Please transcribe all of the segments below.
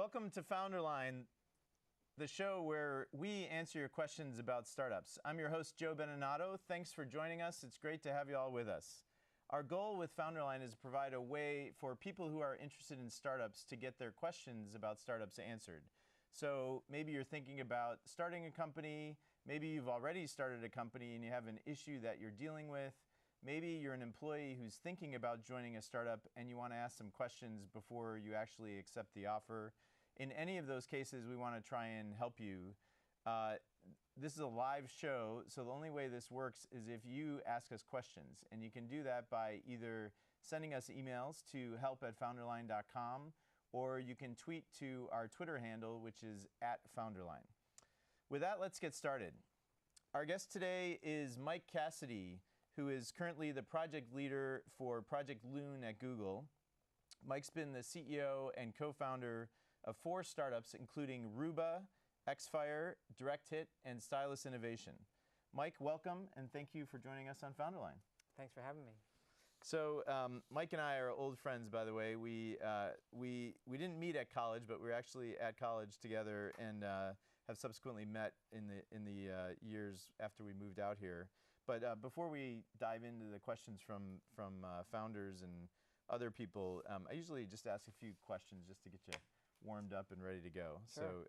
Welcome to FounderLine, the show where we answer your questions about startups. I'm your host, Joe Beninato. Thanks for joining us. It's great to have you all with us. Our goal with FounderLine is to provide a way for people who are interested in startups to get their questions about startups answered. So maybe you're thinking about starting a company, maybe you've already started a company and you have an issue that you're dealing with. Maybe you're an employee who's thinking about joining a startup and you want to ask some questions before you actually accept the offer. In any of those cases, we want to try and help you. This is a live show, so the only way this works is if you ask us questions. And you can do that by either sending us emails to help@founderline.com, or you can tweet to our Twitter handle, which is @FounderLine. With that, let's get started. Our guest today is Mike Cassidy, who is currently the project leader for Project Loon at Google. Mike's been the CEO and co-founder of 4 startups, including Ruba, Xfire, DirectHit, and Stylus Innovation. Mike, welcome, and thank you for joining us on FounderLine. Thanks for having me. So Mike and I are old friends, by the way. We didn't meet at college, but we were actually at college together and have subsequently met in the years after we moved out here. But before we dive into the questions from founders and other people, I usually just ask a few questions just to get you warmed up and ready to go. Sure.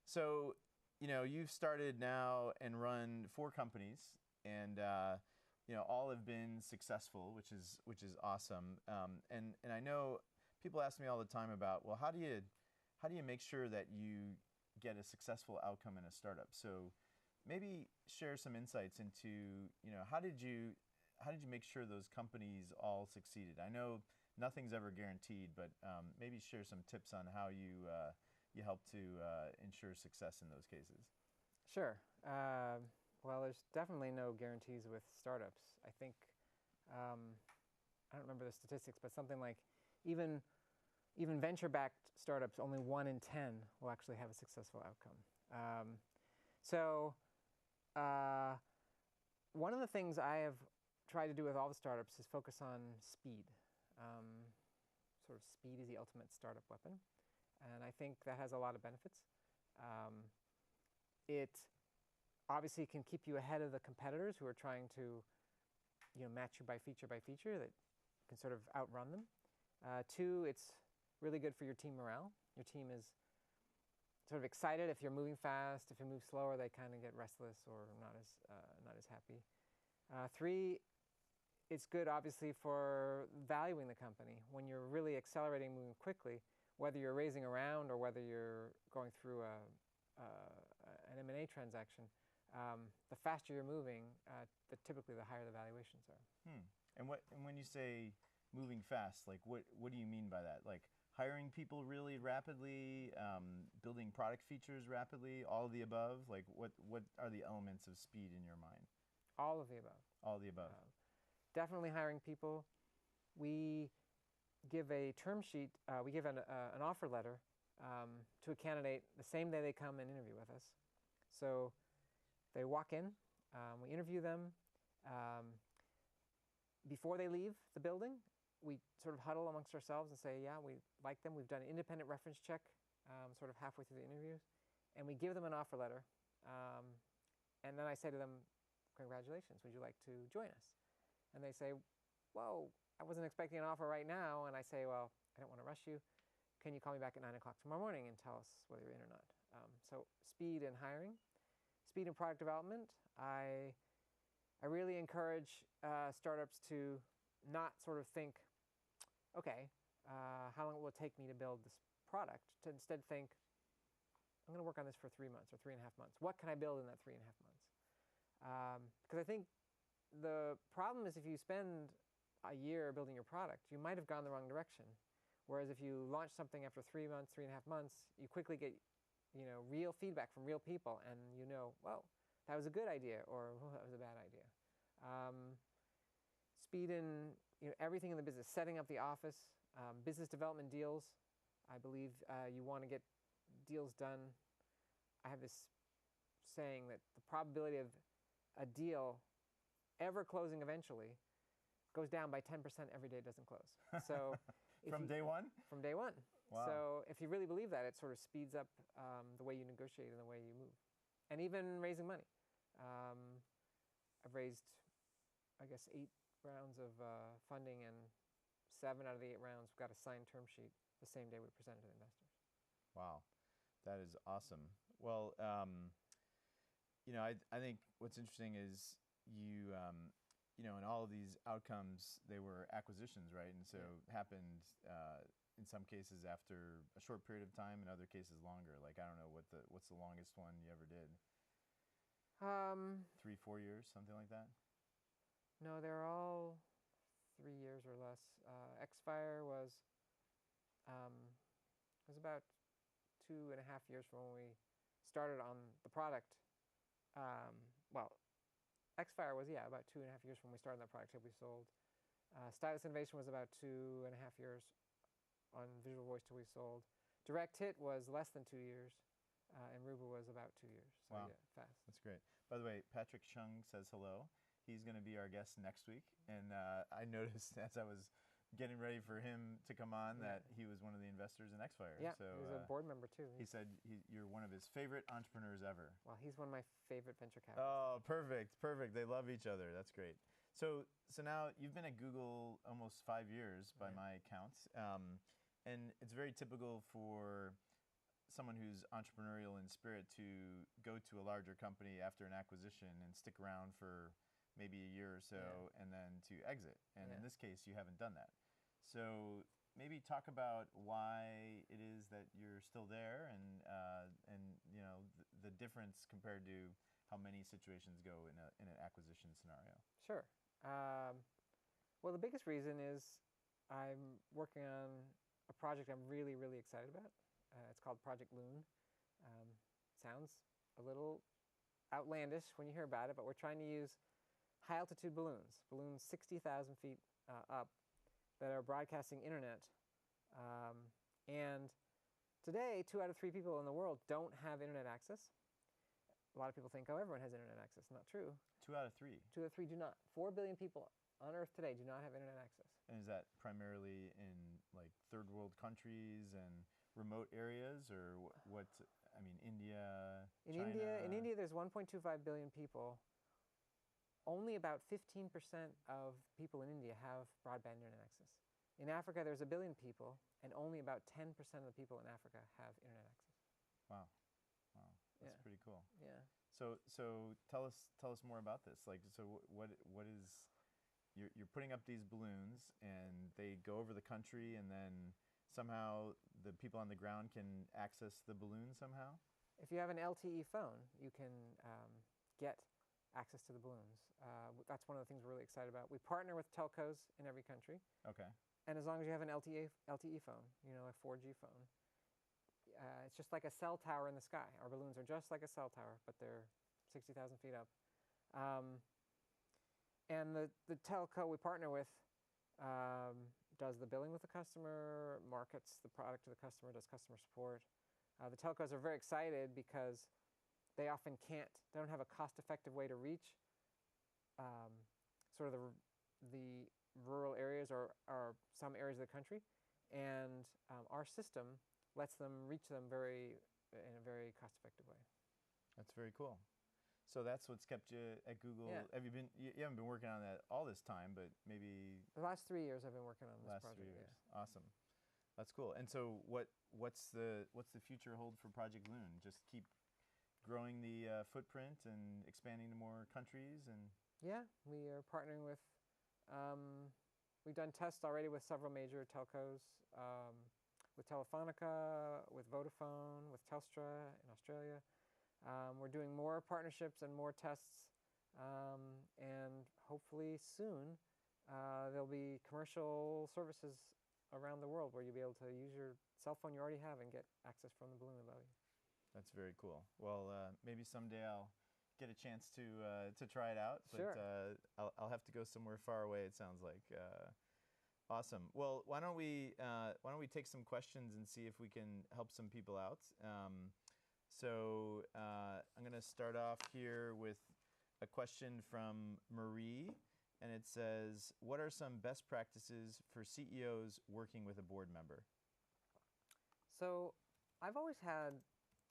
So you know, you've started now and run 4 companies, and you know, all have been successful, which is awesome. And I know people ask me all the time about, well, how do you make sure that you get a successful outcome in a startup? So maybe share some insights into, you know, how did you make sure those companies all succeeded? I know nothing's ever guaranteed, but maybe share some tips on how you help to ensure success in those cases. Sure. Well, there's definitely no guarantees with startups. I think, I don't remember the statistics, but something like even venture-backed startups, only 1 in 10 will actually have a successful outcome. One of the things I have tried to do with all the startups is focus on speed. Sort of speed is the ultimate startup weapon, and I think that has a lot of benefits. It obviously can keep you ahead of the competitors who are trying to, you know, match you by feature, that can sort of outrun them. 2, it's really good for your team morale. Your team is sort of excited if you're moving fast. If you move slower, they kind of get restless or not as happy. 3, it's good obviously for valuing the company. When you're really accelerating, moving quickly, whether you're raising a round or whether you're going through an M&A transaction, the faster you're moving, typically the higher the valuations are. And when you say moving fast, like what do you mean by that? Like hiring people really rapidly, building product features rapidly, all of the above? Like what are the elements of speed in your mind? All of the above. All of the above. Definitely hiring people. We give a term sheet, we give an offer letter to a candidate the same day they come and interview with us. So they walk in, we interview them. Before they leave the building, we sort of huddle amongst ourselves and say, yeah, we like them. We've done an independent reference check sort of halfway through the interviews. And we give them an offer letter. And then I say to them, congratulations, would you like to join us? And they say, whoa, I wasn't expecting an offer right now. And I say, well, I don't want to rush you. Can you call me back at 9 o'clock tomorrow morning and tell us whether you're in or not? So speed in hiring, speed in product development. I really encourage startups to not sort of think, okay, how long will it take me to build this product? To instead think, I'm going to work on this for 3 months or 3.5 months. What can I build in that 3.5 months? Because I think the problem is if you spend a year building your product, you might have gone the wrong direction. Whereas if you launch something after 3 months, 3.5 months, you quickly get, you know, real feedback from real people, and you know, well, that was a good idea, or oh, that was a bad idea. Speed in, you know, everything in the business, setting up the office, business development deals. I believe you want to get deals done. I have this saying that the probability of a deal ever closing eventually goes down by 10% every day it doesn't close. So From day one? From day one. Wow. So if you really believe that, it sort of speeds up the way you negotiate and the way you move. And even raising money. I've raised, I guess, 8 rounds of funding, and 7 out of the 8 rounds we've got a signed term sheet the same day we presented to the investors. Wow, that is awesome. Well, I think what's interesting is in all of these outcomes, they were acquisitions, right? And so happened in some cases after a short period of time, in other cases longer. Like, I don't know what's the longest one you ever did? 3-4 years, something like that. No, they're all 3 years or less. Xfire was about 2.5 years from when we started on the product. Xfire was about 2.5 years from when we started on that product till we sold. Stylus Innovation was about 2.5 years on Visual Voice till we sold. Direct Hit was less than 2 years, and Ruba was about 2 years. So wow, fast. That's great. By the way, Patrick Chung says hello. He's going to be our guest next week, and I noticed as I was getting ready for him to come on that he was one of the investors in Xfire. Yeah, so, he's a board member too. He said you're one of his favorite entrepreneurs ever. Well, he's one of my favorite venture capitalists. Oh, perfect. They love each other. That's great. So now you've been at Google almost 5 years by my counts, and it's very typical for someone who's entrepreneurial in spirit to go to a larger company after an acquisition and stick around for maybe a year or so and then to exit. And in this case, you haven't done that. So maybe talk about why it is that you're still there, and the difference compared to how many situations go in an acquisition scenario. Sure. Well, the biggest reason is I'm working on a project I'm really, really excited about. It's called Project Loon. Sounds a little outlandish when you hear about it, but we're trying to use high-altitude balloons 60,000 feet up, that are broadcasting internet. And today, 2 out of 3 people in the world don't have internet access. A lot of people think, oh, everyone has internet access. Not true. 2 out of 3? 2 out of 3 do not. 4 billion people on Earth today do not have internet access. And is that primarily in like third world countries and remote areas, or what? I mean, India, China? In India, there's 1.25 billion people. Only about 15% of people in India have broadband internet access. In Africa, there's 1 billion people, and only about 10% of the people in Africa have internet access. Wow, that's pretty cool. Yeah. So tell us more about this. Like, so what is you're putting up these balloons, and they go over the country, and then somehow the people on the ground can access the balloon somehow? If you have an LTE phone, you can get access to the balloons. That's one of the things we're really excited about. We partner with telcos in every country. Okay. And as long as you have an LTE phone, a 4G phone, it's just like a cell tower in the sky. Our balloons are just like a cell tower, but they're 60,000 feet up. And the telco we partner with does the billing with the customer, markets the product to the customer, does customer support. The telcos are very excited because they often don't have a cost-effective way to reach sort of the rural areas or some areas of the country. And our system lets them reach them in a very cost-effective way. That's very cool. So that's what's kept you at Google. Yeah. You haven't been working on that all this time, but maybe the last 3 years I've been working on this project. 3 years. Yeah. Awesome. That's cool. And so what's the future hold for Project Loon? Just keep growing the footprint and expanding to more countries? And yeah, we are partnering with we've done tests already with several major telcos, with Telefonica, with Vodafone, with Telstra in Australia. We're doing more partnerships and more tests, and hopefully soon there'll be commercial services around the world where you'll be able to use your cell phone you already have and get access from the balloon above you. That's very cool. Well, maybe someday I'll get a chance to try it out. But sure. I'll have to go somewhere far away, it sounds like. Awesome. Well, why don't we take some questions and see if we can help some people out. So I'm going to start off here with a question from Marie, and it says, what are some best practices for CEOs working with a board member? So I've always had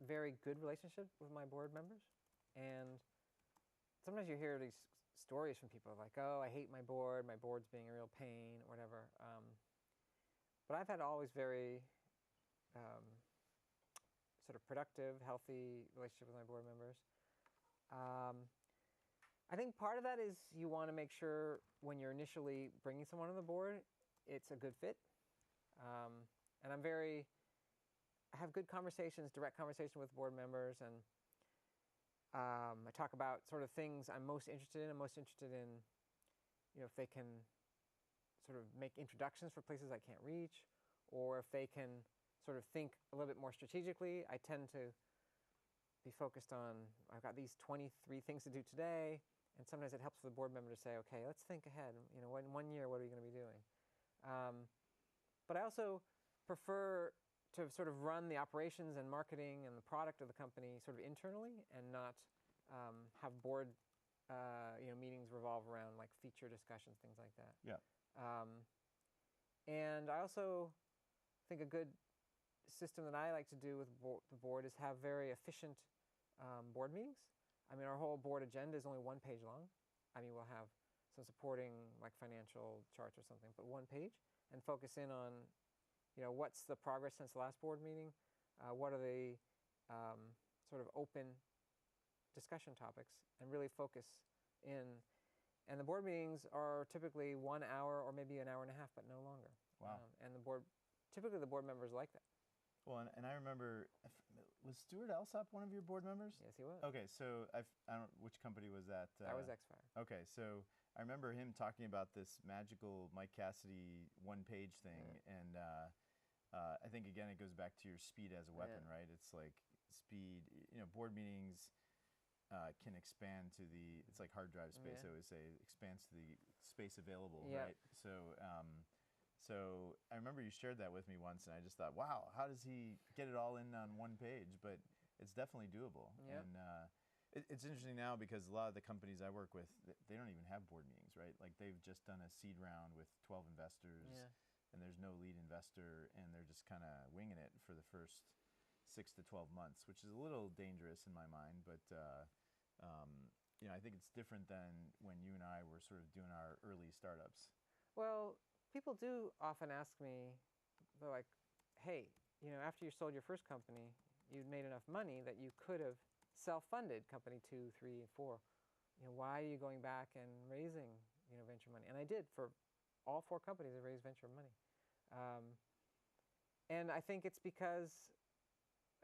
very good relationships with my board members, and sometimes you hear these stories from people like, oh, I hate my board's being a real pain, or whatever. But I've had always very sort of productive, healthy relationship with my board members. I think part of that is you want to make sure when you're initially bringing someone on the board, it's a good fit. And I have good conversations, direct conversation with board members, and I talk about sort of things I'm most interested in. I'm most interested in, if they can sort of make introductions for places I can't reach, or if they can sort of think a little bit more strategically. I tend to be focused on, I've got these 23 things to do today, and sometimes it helps for the board member to say, okay, let's think ahead. In 1 year, what are we going to be doing? But I also prefer to sort of run the operations and marketing and the product of the company sort of internally, and not have board meetings revolve around like feature discussions, things like that. Yeah. And I also think a good system that I like to do with the board is have very efficient board meetings. I mean, our whole board agenda is only 1 page long. I mean, we'll have some supporting like financial charts or something, but 1 page, and focus in on, what's the progress since the last board meeting? What are the sort of open discussion topics, and really focus in. And the board meetings are typically 1 hour or maybe an hour and a half, but no longer. Wow. And typically the board members like that. Well, and I remember, was Stuart Alsop one of your board members? Yes, he was. Okay, so I don't, which company was that? That was X-Fire. Okay, so I remember him talking about this magical Mike Cassidy 1-page thing, and I think again it goes back to your speed as a weapon, right? It's like speed. Board meetings can expand to it's like hard drive space. I always say expands to the space available, right? So I remember you shared that with me once, and I just thought, wow, how does he get it all in on 1 page? But it's definitely doable. Yeah. And it's interesting now because a lot of the companies I work with, they don't even have board meetings, right? Like they've just done a seed round with 12 investors, and there's no lead investor, and they're just kind of winging it for the first 6 to 12 months, which is a little dangerous in my mind. But I think it's different than when you and I were sort of doing our early startups. Well, people do often ask me, they're like, hey, after you sold your first company, you'd made enough money that you could have self-funded company 2, 3, 4. Why are you going back and raising, venture money? And I did for all 4 companies. I raised venture money. And I think it's because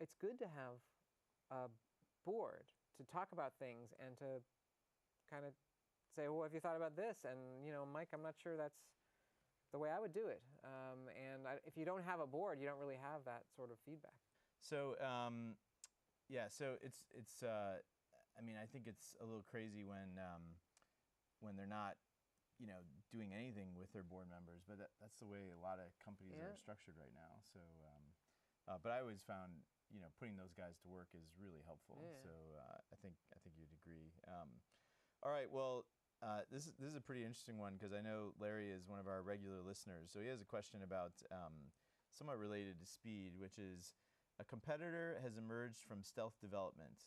it's good to have a board to talk about things and to kind of say, well, have you thought about this? And, Mike, I'm not sure that's the way I would do it. If you don't have a board, you don't really have that sort of feedback. So, so it's I think it's a little crazy when they're not, doing anything with their board members, but that's the way a lot of companies are structured right now. So, but I always found, putting those guys to work is really helpful. So I think you'd agree. All right, well, this is a pretty interesting one because I know Larry is one of our regular listeners. So he has a question about somewhat related to speed, which is a competitor has emerged from stealth development.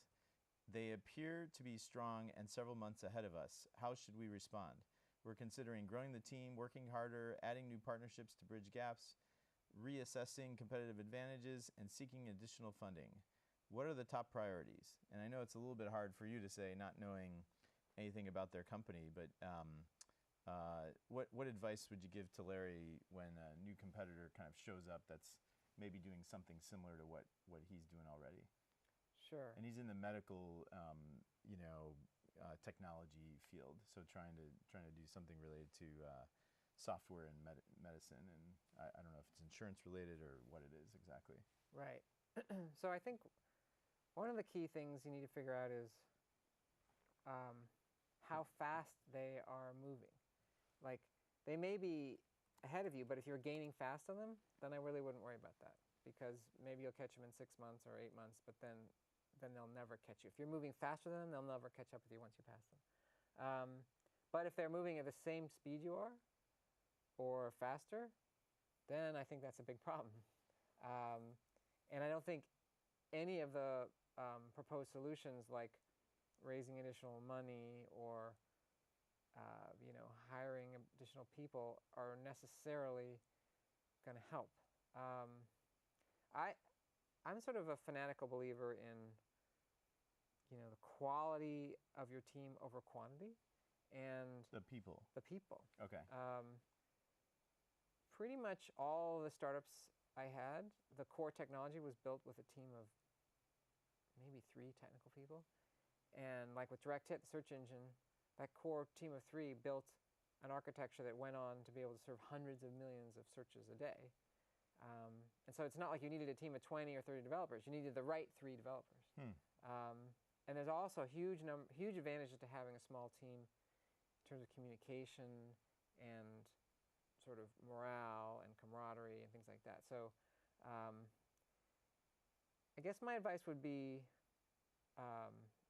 They appear to be strong and several months ahead of us. How should we respond? We're considering growing the team, working harder, adding new partnerships to bridge gaps, reassessing competitive advantages, and seeking additional funding. What are the top priorities? And I know it's a little bit hard for you to say, not knowing anything about their company, but what advice would you give to Larry when a new competitor kind of shows up that's maybe doing something similar to what he's doing already? Sure. And he's in the medical, technology field, so trying to do something related to software and medicine, and I don't know if it's insurance related or what it is exactly. Right. So I think one of the key things you need to figure out is how fast they are moving. Like, they may be ahead of you, but if you're gaining fast on them, then I really wouldn't worry about that, because maybe you'll catch them in 6 months or 8 months, but then they'll never catch you. If you're moving faster than them, they'll never catch up with you once you pass them. But if they're moving at the same speed you are, or faster, then I think that's a big problem. And I don't think any of the proposed solutions, like raising additional money or hiring additional people, are necessarily going to help. I'm sort of a fanatical believer in the quality of your team over quantity, and The people. the people. Okay. Pretty much all the startups I had, the core technology was built with a team of maybe 3 technical people. And like with Direct Hit, the search engine, that core team of 3 built an architecture that went on to be able to serve hundreds of millions of searches a day. And so it's not like you needed a team of 20 or 30 developers. You needed the right 3 developers. And there's also huge advantages to having a small team in terms of communication and sort of morale and camaraderie and things like that. So I guess my advice would be,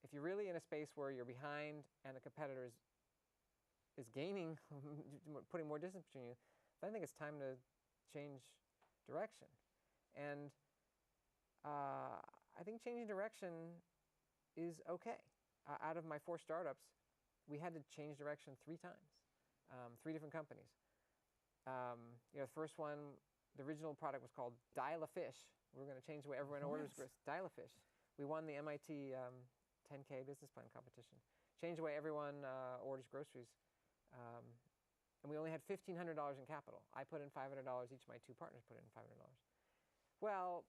if you're really in a space where you're behind and the competitor is gaining, putting more distance between you, then I think it's time to change direction. And I think changing direction is okay. Out of my 4 startups, we had to change direction 3 times, 3 different companies. The first one, the original product was called Dial-A-Fish. We were going to change the way everyone orders Dial-A-Fish. We won the MIT 10K business plan competition. Changed the way everyone orders groceries. And we only had $1,500 in capital. I put in $500. Each of my 2 partners put in $500. Well,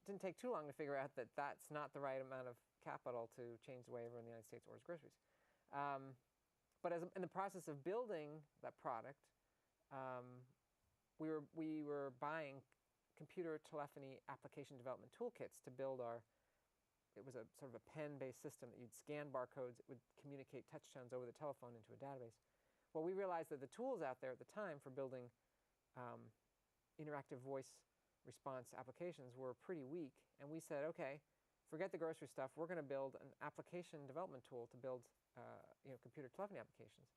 it didn't take too long to figure out that that's not the right amount of capital to change the way everyone in the United States orders groceries. But in the process of building that product, we were buying computer telephony application development toolkits to build it was a sort of a pen-based system that you'd scan barcodes, it would communicate touch tones over the telephone into a database. Well, we realized that the tools out there at the time for building interactive voice response applications were pretty weak, and we said, okay, forget the grocery stuff, we're going to build an application development tool to build computer telephony applications.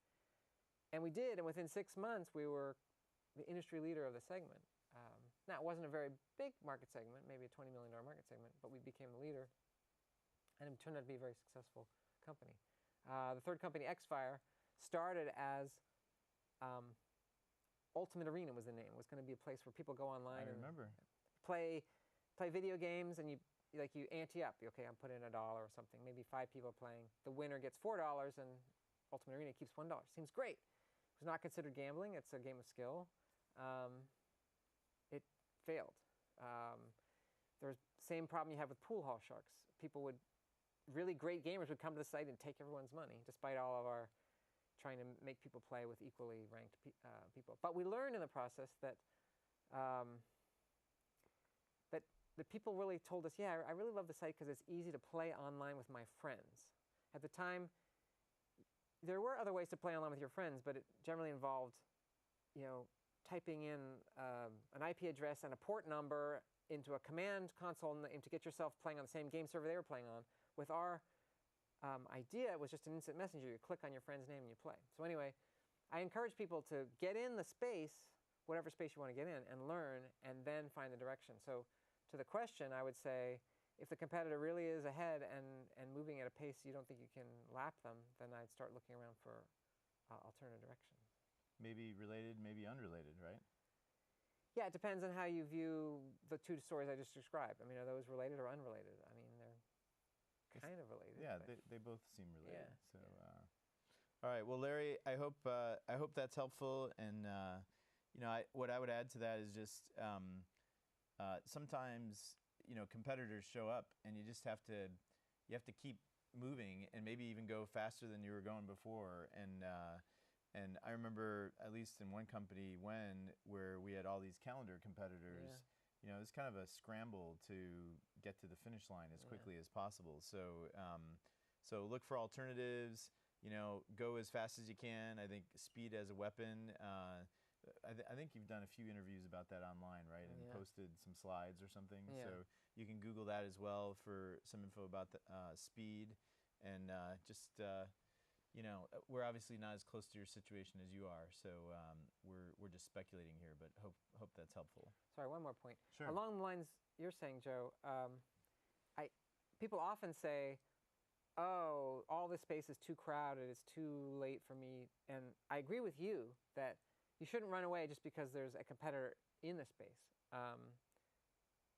And we did, and within 6 months, we were the industry leader of the segment. Now, it wasn't a very big market segment, maybe a $20 million market segment, but we became the leader, and it turned out to be a very successful company. The third company, Xfire, started as Ultimate Arena was the name. It was going to be a place where people go online and play video games, and you ante up. Okay, I'm putting in $1 or something. Maybe 5 people are playing. The winner gets $4, and Ultimate Arena keeps $1. Seems great. It was not considered gambling. It's a game of skill. It failed. There was the same problem you have with pool hall sharks. Really great gamers would come to the site and take everyone's money, despite all of our trying to make people play with equally ranked people. But we learned in the process that that people really told us, yeah, I really love the site because it's easy to play online with my friends. At the time, there were other ways to play online with your friends, but it generally involved, typing in an IP address and a port number into a command console and to get yourself playing on the same game server they were playing on. With our idea, it was just an instant messenger. You click on your friend's name and you play. So anyway, I encourage people to get in the space, whatever space you want to get in, and learn, and then find the direction. So to the question, I would say, if the competitor really is ahead and moving at a pace you don't think you can lap them, then I'd start looking around for alternative directions. Maybe related, maybe unrelated, right? Yeah, it depends on how you view the 2 stories I just described. I mean, are those related or unrelated? I mean, they're kind of related. Yeah, they both seem related. Yeah. So, all right. Well, Larry, I hope that's helpful. And what I would add to that is just sometimes competitors show up, and you just have to keep moving, and maybe even go faster than you were going before. And I remember, at least in one company, where we had all these calendar competitors. Yeah. It was kind of a scramble to get to the finish line as quickly as possible. So, so look for alternatives. Go as fast as you can. I think speed as a weapon. I think you've done a few interviews about that online, right? And posted some slides or something. Yeah. So you can Google that as well for some info about the speed, and just we're obviously not as close to your situation as you are, so we're just speculating here, but hope that's helpful. Sorry, one more point. Sure. Along the lines you're saying, Joe, people often say, oh, all this space is too crowded, it's too late for me. And I agree with you that you shouldn't run away just because there's a competitor in the space.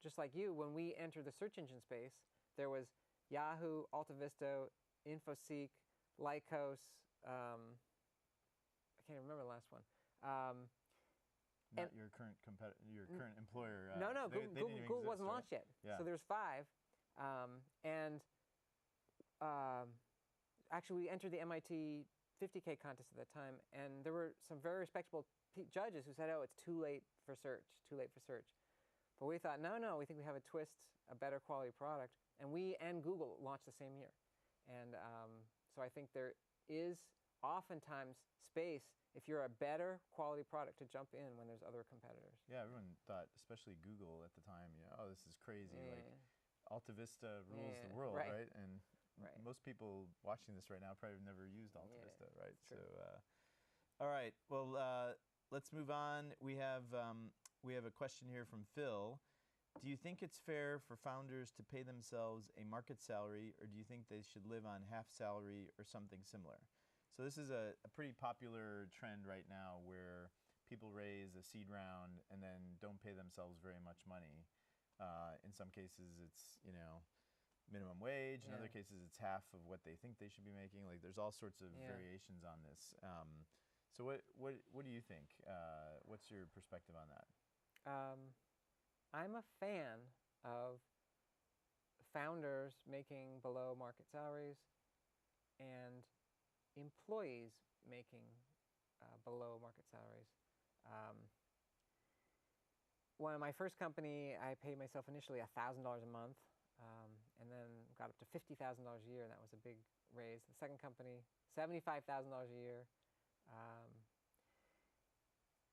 Just like you, when we entered the search engine space, there was Yahoo, AltaVista, InfoSeek, Lycos, I can't remember the last one. Not your current competitor, your current employer. No, they Google exist, wasn't right? launched yet. Yeah. So there's 5. Actually, we entered the MIT 50K contest at that time, and there were some very respectable judges who said, oh, it's too late for search, too late for search. But we thought, no, we think we have a twist, a better quality product. And we and Google launched the same year. And so I think there is oftentimes space, if you're a better quality product, to jump in when there's other competitors. Yeah, everyone thought, especially Google at the time, oh, this is crazy. Like, AltaVista rules the world, right? And most people watching this right now probably have never used AltaVista, right? True. So, all right. Well, let's move on. We have a question here from Phil. Do you think it's fair for founders to pay themselves a market salary, or do you think they should live on half salary or something similar? So this is a pretty popular trend right now where people raise a seed round and then don't pay themselves very much money. In some cases, it's minimum wage. In other cases, it's half of what they think they should be making. Like, there's all sorts of variations on this. So what do you think? What's your perspective on that? I'm a fan of founders making below market salaries and employees making below market salaries. When my first company, I paid myself initially $1,000 a month, and then got up to $50,000 a year, and that was a big raise. The second company, $75,000 a year.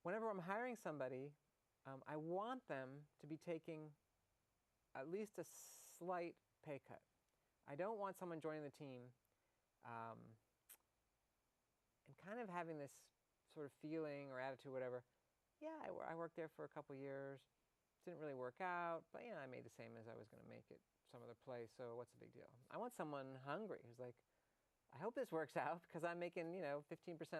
Whenever I'm hiring somebody, I want them to be taking at least a slight pay cut. I don't want someone joining the team and kind of having this sort of feeling or attitude, whatever. Yeah, I worked there for a couple years. Didn't really work out, but I made the same as I was going to make it some other place, so what's the big deal? I want someone hungry who's like, I hope this works out because I'm making 15%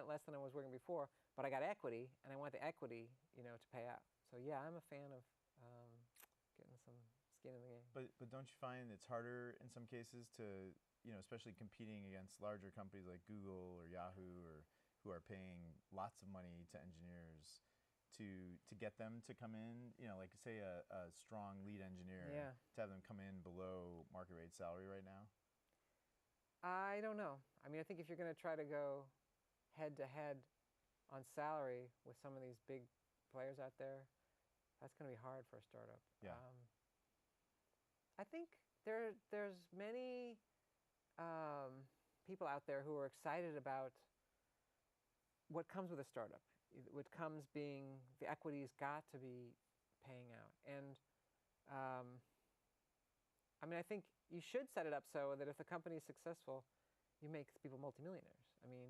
less than I was working before, but I got equity, and I want the equity to pay out. So yeah, I'm a fan of getting some skin in the game. But don't you find it's harder in some cases to especially competing against larger companies like Google or Yahoo, or who are paying lots of money to engineers to get them to come in, like say a strong lead engineer, to have them come in below market rate salary right now? I don't know. I mean, I think if you're going to try to go head to head on salary with some of these big players out there, that's going to be hard for a startup. Yeah. I think there's many people out there who are excited about what comes with a startup. What comes being the equity's got to be paying out. And I mean, I think you should set it up so that if the company is successful, you make people multimillionaires. I mean,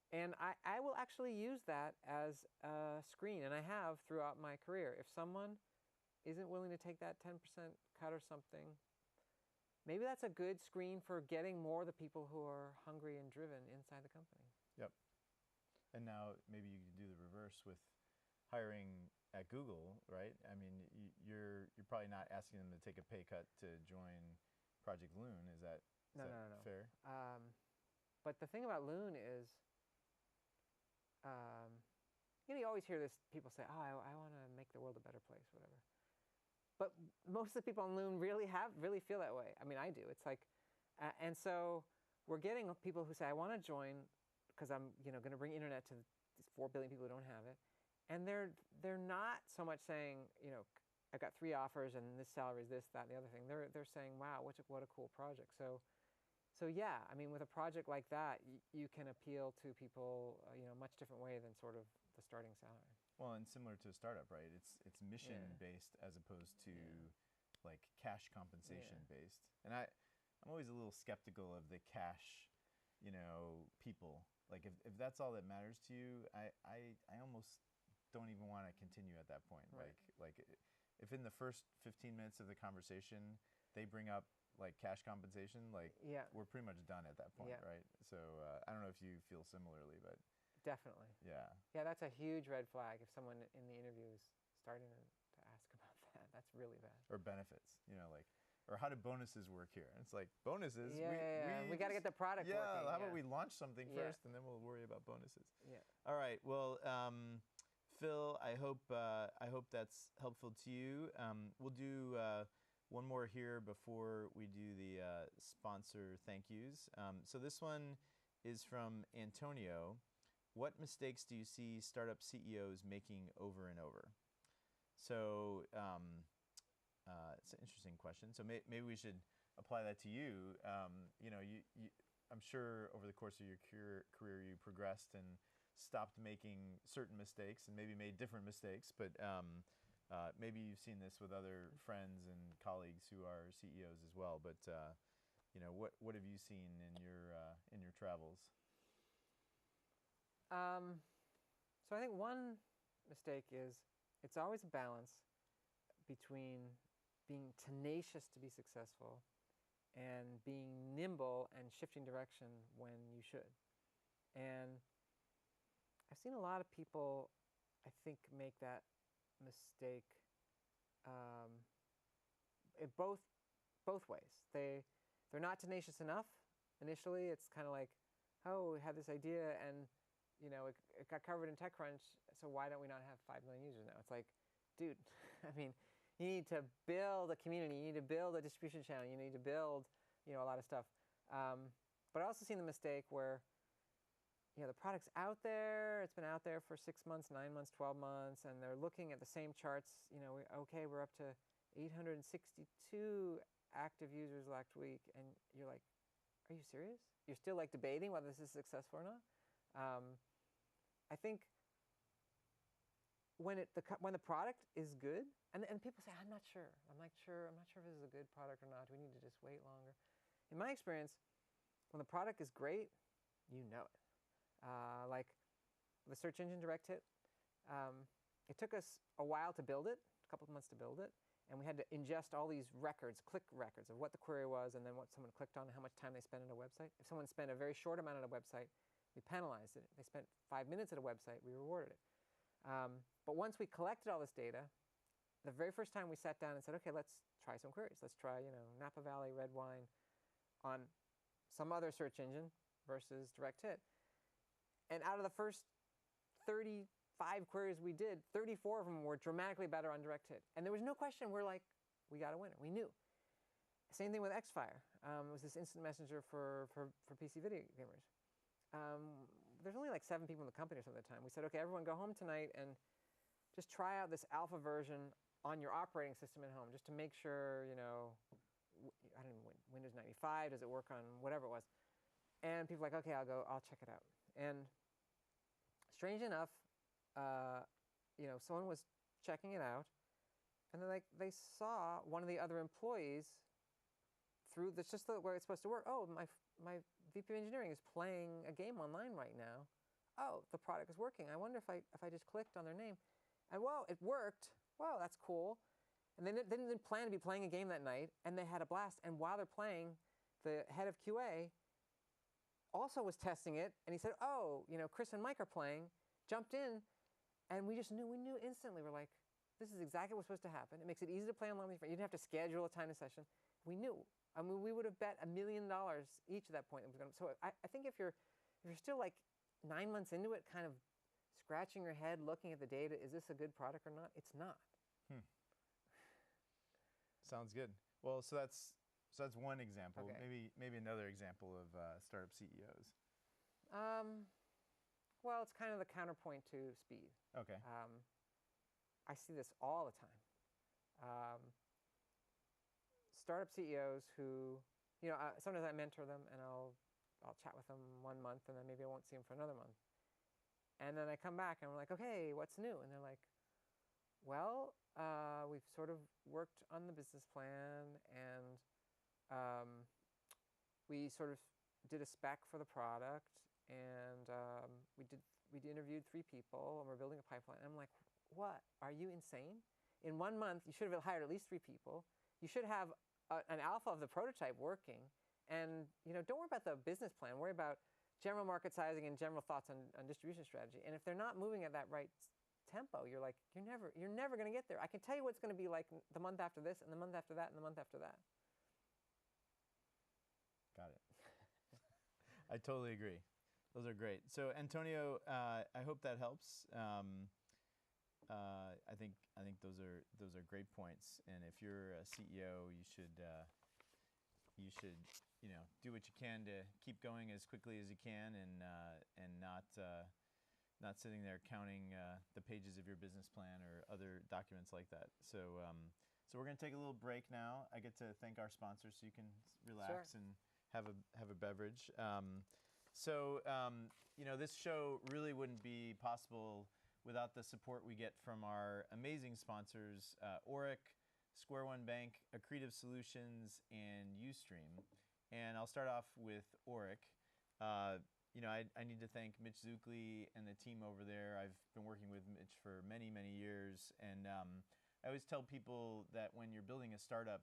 and I will actually use that as a screen, and I have throughout my career. If someone isn't willing to take that 10% cut or something, maybe that's a good screen for getting more of the people who are hungry and driven inside the company. Yep. And now maybe you could do the reverse with hiring at Google, right? I mean, you're probably not asking them to take a pay cut to join Project Loon. Is that No. fair? But the thing about Loon is, you always hear this, people say, oh, I want to make the world a better place, whatever. But most of the people on Loon really feel that way. I mean, I do. It's like, and so we're getting people who say, I want to join because I'm going to bring internet to these 4 billion people who don't have it. And they're not so much saying, I've got 3 offers and this salary is this, that, and the other thing. They're saying, wow, what a cool project. So yeah, I mean, with a project like that, you can appeal to people, much different way than sort of the starting salary. Well, and similar to a startup, right? It's mission based as opposed to like cash compensation based. And I'm always a little skeptical of the cash, people. Like if that's all that matters to you, I almost don't even want to continue at that point. Right. Like if in the first 15 minutes of the conversation they bring up like cash compensation, like Yeah. we're pretty much done at that point, Yeah. right? So I don't know if you feel similarly, but Definitely. yeah. Yeah, that's a huge red flag if someone in the interview is starting to ask about that. That's really bad. Or benefits, like, or how do bonuses work here? And it's like bonuses. Yeah. We got to get the product yeah, working. how about we launch something Yeah. first, and then we'll worry about bonuses. Yeah. All right. Well, Phil, I hope that's helpful to you. We'll do one more here before we do the sponsor thank yous. So this one is from Antonio. What mistakes do you see startup CEOs making over and over? So it's an interesting question. So maybe we should apply that to you. I'm sure over the course of your career you progressed and stopped making certain mistakes and maybe made different mistakes, but maybe you've seen this with other friends and colleagues who are CEOs as well. But what have you seen in your travels? So I think one mistake is it's always a balance between being tenacious to be successful and being nimble and shifting direction when you should. And I've seen a lot of people, I think, make that mistake in both ways. They're not tenacious enough. Initially, it's kind of like, oh, we had this idea and it got covered in TechCrunch, so why don't we not have 5 million users now? It's like, dude, I mean, you need to build a community, you need to build a distribution channel, you need to build, a lot of stuff. But I also seen the mistake where, the product's out there, it's been out there for 6 months, 9 months, 12 months, and they're looking at the same charts. We're up to 862 active users last week, and you're like, are you serious? You're still like debating whether this is successful or not? I think when the product is good, and people say, I'm not sure if this is a good product or not. Do we need to just wait longer? In my experience, when the product is great, you know it. Like the search engine direct hit, it took us a while to build it, a couple of months to build it, and we had to ingest all these click records of what the query was and then what someone clicked on and how much time they spent on a website. If someone spent a very short amount on a website, we penalized it. If they spent 5 minutes at a website, we rewarded it. But once we collected all this data, the very first time we sat down and said, okay, let's try some queries. Let's try, Napa Valley red wine on some other search engine versus direct hit. And out of the first 35 queries we did, 34 of them were dramatically better on direct hit. And there was no question. We're like, we got a winner. We knew. Same thing with Xfire. It was this instant messenger for PC video gamers. There's only like 7 people in the company or something at the time. We said, okay, everyone go home tonight and just try out this alpha version on your operating system at home, just to make sure, I don't know, Windows 95, does it work on whatever it was? And people were like, okay, I'll check it out. And strange enough, someone was checking it out, and then they saw one of the other employees through that's just where it's supposed to work. Oh, my VP of engineering is playing a game online right now. Oh, the product is working. I wonder if I just clicked on their name, and whoa, it worked. Whoa, that's cool. And they didn't plan to be playing a game that night, and they had a blast. And while they're playing, the head of QA also was testing it, and he said, oh, Chris and Mike are playing, jumped in, and we knew instantly. We're like, this is exactly what's supposed to happen. It makes it easy to play online with your friends. You didn't have to schedule a time and session. We knew. I mean, we would have bet $1 million each at that point. So I think if you're still like 9 months into it, kind of scratching your head, looking at the data, is this a good product or not? It's not. Sounds good. Well, so that's one example. Okay. Maybe another example of startup CEOs. Well, it's kind of the counterpoint to speed. Okay. I see this all the time. Startup CEOs who, sometimes I mentor them and I'll chat with them 1 month and then maybe I won't see them for another month. And then I come back and we're like, okay, what's new? And they're like, well, we've sort of worked on the business plan and we sort of did a spec for the product, and we interviewed 3 people, and we're building a pipeline. And I'm like, what? Are you insane? In 1 month, you should have hired at least 3 people. You should have an alpha of the prototype working, and don't worry about the business plan. Worry about general market sizing and general thoughts on distribution strategy. And if they're not moving at that right tempo, you're like, you're never going to get there. I can tell you what it's going to be like the month after this, and the month after that, and the month after that. Got it. I totally agree. Those are great. So Antonio, I hope that helps. I think those are great points. And if you're a CEO, you should do what you can to keep going as quickly as you can, and not sitting there counting the pages of your business plan or other documents like that. So so we're going to take a little break now. I get to thank our sponsors, so you can relax and have a beverage. This show really wouldn't be possible without the support we get from our amazing sponsors, Oric, Square One Bank, Accretive Solutions, and Ustream. And I'll start off with Oric. I need to thank Mitch Zuckley and the team over there. I've been working with Mitch for many, many years. And I always tell people that when you're building a startup,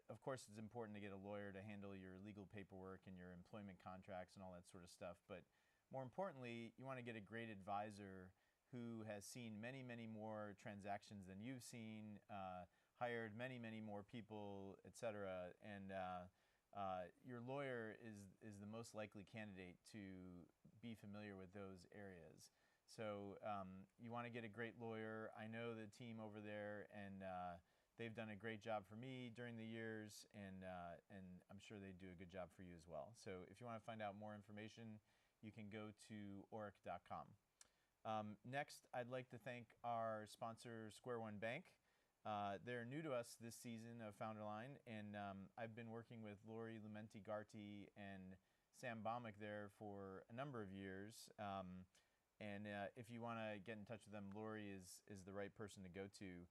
of course, it's important to get a lawyer to handle your legal paperwork and your employment contracts and all that sort of stuff. But more importantly, you want to get a great advisor who has seen many, many more transactions than you've seen, hired many, many more people, et cetera. And your lawyer is the most likely candidate to be familiar with those areas. So you want to get a great lawyer. I know the team over there, and they've done a great job for me during the years, and I'm sure they do a good job for you as well. So if you want to find out more information, you can go to oric.com. Next, I'd like to thank our sponsor, Square One Bank. They're new to us this season of FounderLine, and I've been working with Lori Lumenti-Garty and Sam Baumick there for a number of years. If you want to get in touch with them, Lori is the right person to go to.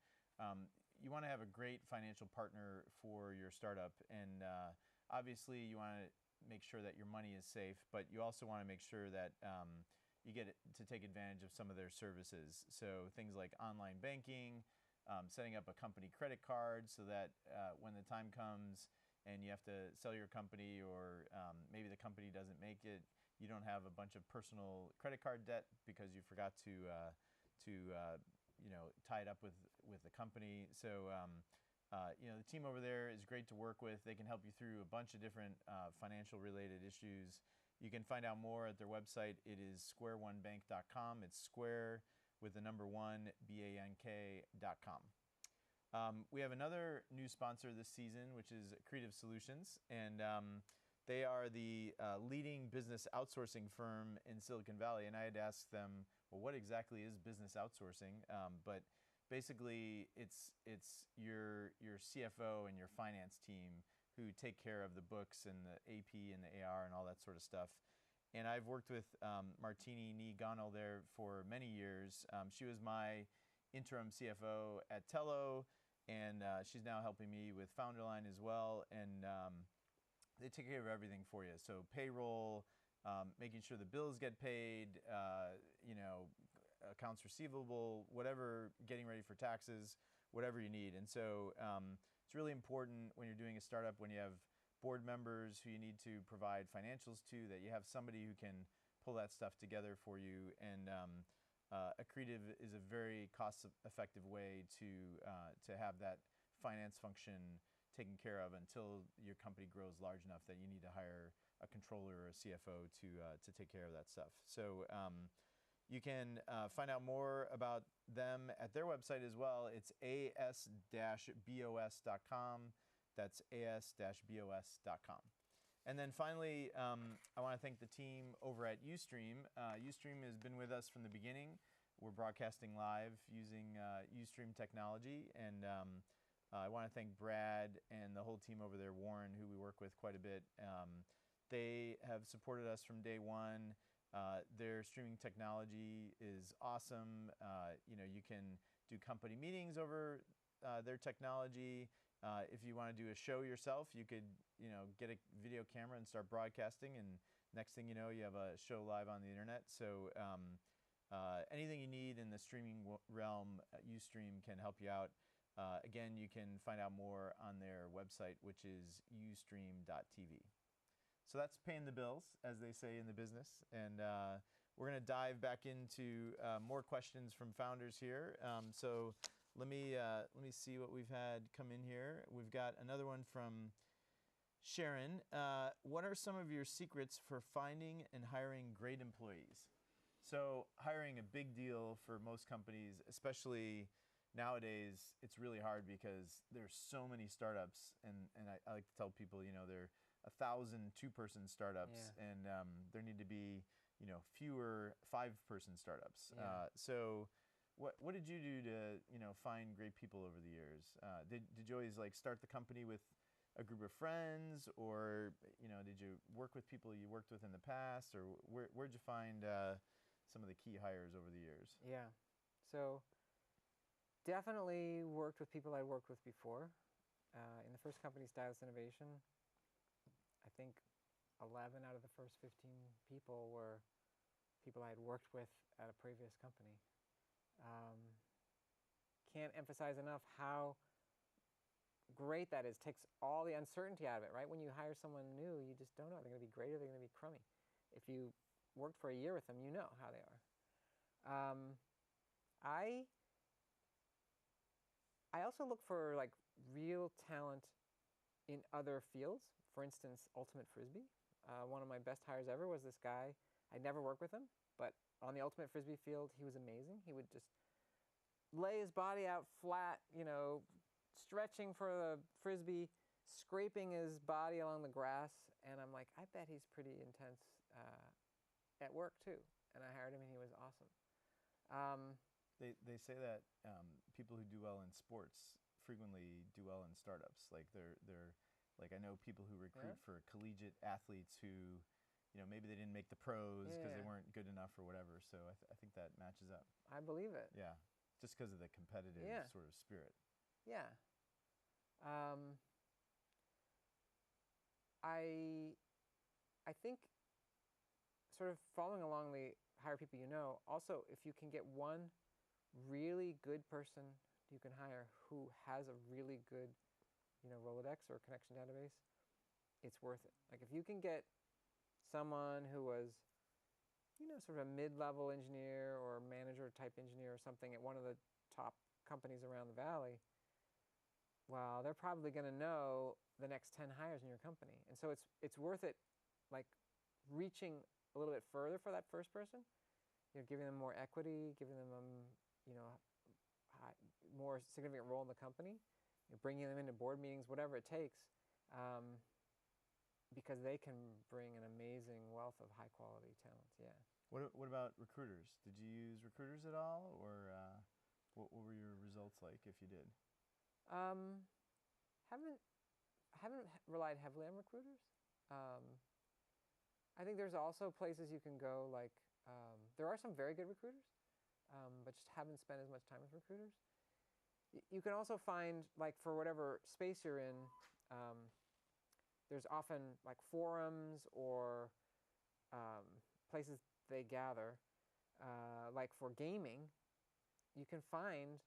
You want to have a great financial partner for your startup, and obviously you want to make sure that your money is safe, but you also want to make sure that you get to take advantage of some of their services. So things like online banking, setting up a company credit card so that when the time comes and you have to sell your company, or maybe the company doesn't make it, you don't have a bunch of personal credit card debt because you forgot to tie it up with the company. So the team over there is great to work with. They can help you through a bunch of different financial related issues. You can find out more at their website. It is squareonebank.com. It's square with the number 1, bank.com. We have another new sponsor this season, which is Accretive Solutions, and they are the leading business outsourcing firm in Silicon Valley. And I had asked them, well, what exactly is business outsourcing? But basically, it's your CFO and your finance team who take care of the books and the AP and the AR and all that sort of stuff. And I've worked with Martini Ni-Gano there for many years. She was my interim CFO at Tello, and she's now helping me with FounderLine as well. And they take care of everything for you. So payroll, making sure the bills get paid, accounts receivable, whatever, getting ready for taxes, whatever you need. And so it's really important when you're doing a startup, when you have board members who you need to provide financials to, that you have somebody who can pull that stuff together for you. And Accretive is a very cost-effective way to have that finance function taken care of until your company grows large enough that you need to hire a controller or a CFO to take care of that stuff. So you can find out more about them at their website as well. It's as-bos.com. That's as-bos.com. And then finally, I want to thank the team over at Ustream. Ustream has been with us from the beginning. We're broadcasting live using Ustream technology. And I want to thank Brad and the whole team over there, Warren, who we work with quite a bit. They have supported us from day one. Their streaming technology is awesome. You can do company meetings over their technology. If you want to do a show yourself, you could, get a video camera and start broadcasting, and next thing you know, you have a show live on the internet. So anything you need in the streaming realm, Ustream can help you out. Again, you can find out more on their website, which is ustream.tv. So that's paying the bills, as they say in the business. And we're going to dive back into more questions from founders here. So let me see what we've had come in here. We've got another one from Sharon. What are some of your secrets for finding and hiring great employees? So hiring a big deal for most companies, especially nowadays. It's really hard because there's so many startups, and I like to tell people, they're 1,000 two-person startups, and there need to be, fewer 5-person startups. So what did you do to, find great people over the years? Did you always start the company with a group of friends, or did you work with people you worked with in the past, or where'd you find some of the key hires over the years? Yeah, so definitely worked with people I'd worked with before. In the first company, Stylus Innovation, I think 11 out of the first 15 people were people I had worked with at a previous company. Can't emphasize enough how great that is. Takes all the uncertainty out of it, right? When you hire someone new, you just don't know. Are they going to be great or are they going to be crummy? If you worked for a year with them, you know how they are. I also look for real talent in other fields. For instance, Ultimate Frisbee. One of my best hires ever was this guy. I'd never worked with him, but on the Ultimate Frisbee field, he was amazing. He would just lay his body out flat, stretching for the Frisbee, scraping his body along the grass. And I'm like, I bet he's pretty intense at work too. And I hired him and he was awesome. They say that people who do well in sports frequently do well in startups. They're I know people who recruit for collegiate athletes who, maybe they didn't make the pros because they weren't good enough or whatever. So I think that matches up. I believe it. Yeah, just because of the competitive sort of spirit. Yeah. I think sort of following along the hire people also if you can get one really good person you can hire who has a really good Rolodex or connection database, it's worth it. If you can get someone who was sort of a mid-level engineer or manager type engineer or something at one of the top companies around the valley, well, they're probably going to know the next 10 hires in your company. And so it's worth it reaching a little bit further for that first person, giving them more equity, giving them more significant role in the company, bringing them into board meetings, whatever it takes, because they can bring an amazing wealth of high quality talent. Yeah. What about recruiters? Did you use recruiters at all, or what were your results like if you did? Haven't relied heavily on recruiters. I think there's also places you can go. There are some very good recruiters, but just haven't spent as much time with recruiters. You can also find, for whatever space you're in, there's often forums or places they gather. For gaming, you can find,